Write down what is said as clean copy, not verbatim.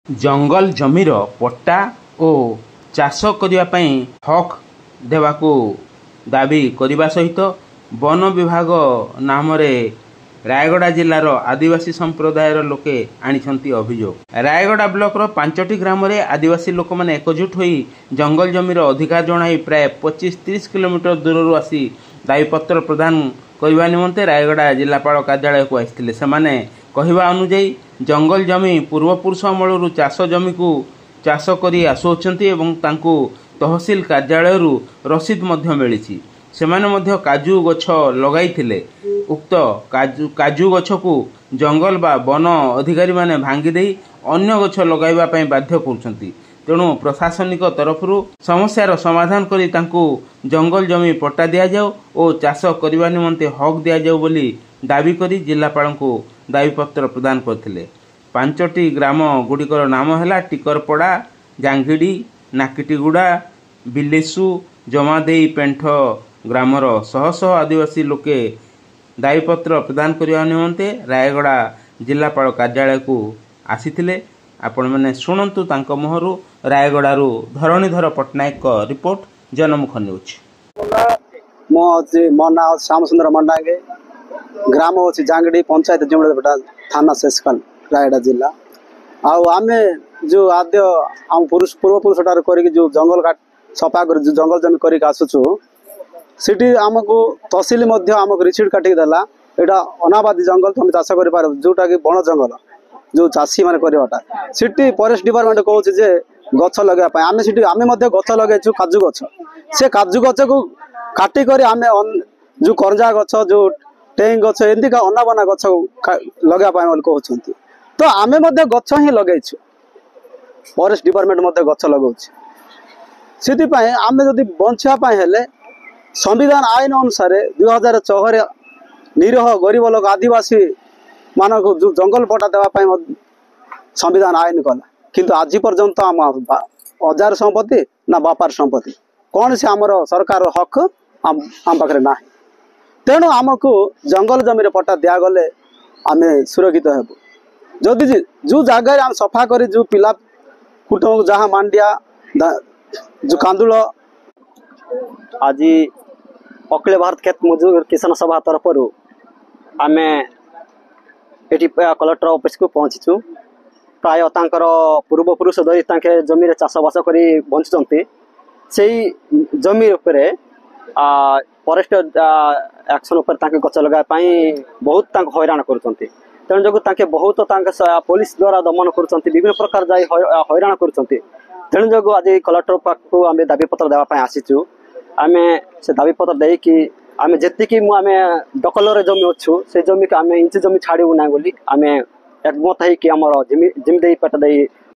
जंगल जमीर पट्टा और चाष करने हक देवाकू दाबी करने सहित वन विभाग नाम रायगड़ा जिलार आदिवासी संप्रदायर लोके आनिछंती अभियोग। रायगड़ा ब्लॉकर 5टी ग्राम रे आदिवासी लोक मैंने एकजुट होई जंगल जमीर अधिकार जणाई प्राय 25-30 किलोमीटर दूर आसी दाबीपत्र प्रदान करने निमंते रायगड़ा जिलापाल कार्यालय को आसिथिले। सेमाने कहवा अनुजाई जंगल जमी पूर्वपुरुष अमलू चाष जमी को चाष करी आसुचंती एवं तांकू तहसील कार्यालय रसीद मिली। सेमाने मध्य काजू गछ लगाइथिले। उक्त काजू गछ को जंगल बा वन अधिकारी माने भांगी देई अन्य गछ लगाइबा पई बाध्य करुछंती। तेणु प्रशासनिक तरफ समस्यार समाधान करी तांकू जंगल जमी पट्टा दिया जाऊ और चाष करने निमंते हक दिया जाऊ बोली दाबी करी जिलापाल को दाबीपत्र प्रदान करथिले। 5टी ग्राम गुड़िकर नाम है टिकरपड़ा, जांगिड़ी, नाकिटीगुड़ा, बिलेसु, जमादेई पेंठ ग्रामर शह शह आदिवासी लोके दाबीपत्र प्रदान करने निमंते रायगड़ा जिलापाल कार्यालय को आसीथिले। आपण मैंने शुणु तांक मुहरु रायगड़ारू धरणीधर पट्टनायक का रिपोर्ट जनमुख न्यूज। मो ना श्यामसुंदर मंडागे, ग्राम अच्छी जांगड़ी, पंचायत जुमड़ा, थाना शेषकाल, रायगड़ा जिला। आमे जो आद्य आम पूर्वपुरुष कर जो जंगल काट सफा कर जंगल जमी कर आसुचु सिटी आमको तहसिल आमको रिसीट काटिक देला। एटा अनाबादी जंगल तुम चाष कर जोटा कि बण जंगल जो चाषी मैंने करवाटा सिटी फॉरेस्ट डिपार्टमेंट कहूँ जे गछ लगे आम सिटी आम गछ लगे काजू गछ से काजू गछ को काटिक आम जो करजा गछ जो टेंग गछ एमती का अनाबना गछ लगे कहते तो आम गछ ही लगे फॉरेस्ट डिपार्टमेंट गछ लगौछ। से आम जदि बचापी हेले संविधान आईन अनुसार 2006 निरीह गरीब लोक आदिवासी मानक जो जंगल पट्टा देवाई संविधान आईन कला किंतु आज पर्यंत आम अजार संपत्ति ना बापार संपत्ति कौन से आमर सरकार हक आम पाखे ना। तेणु आमको जंगल जमी पट्टा दिगले आम सुरक्षित हेबु। जदि जो जगार आम सफा कर जो पिला कुटुम जहाँ मांडिया जो कांदुल आज अखिल भारत खेत मजदूर किसान सभा तरफ आम ये कलेक्टर ऑफिस को पहुँचीचु। प्राय पूर्वपुरुष धरी जमी चाष बास कर बंचुंट से जमी फॉरेस्ट एक्शन गच लगाई बहुत हैरान कर तेणु जो बहुत पुलिस द्वारा दमन कर विभिन्न प्रकार जा हैरान कर तेणु जो आज कलेक्टर पाखु आम दाबीपत्र देवाई आसीचु। आम से दाबीपत्र देकी आम जी आम दखल जमी अच्छु से जमी को आम इंच जमी छाड़ू ना बोली आम एकमत होम जमी पेट दे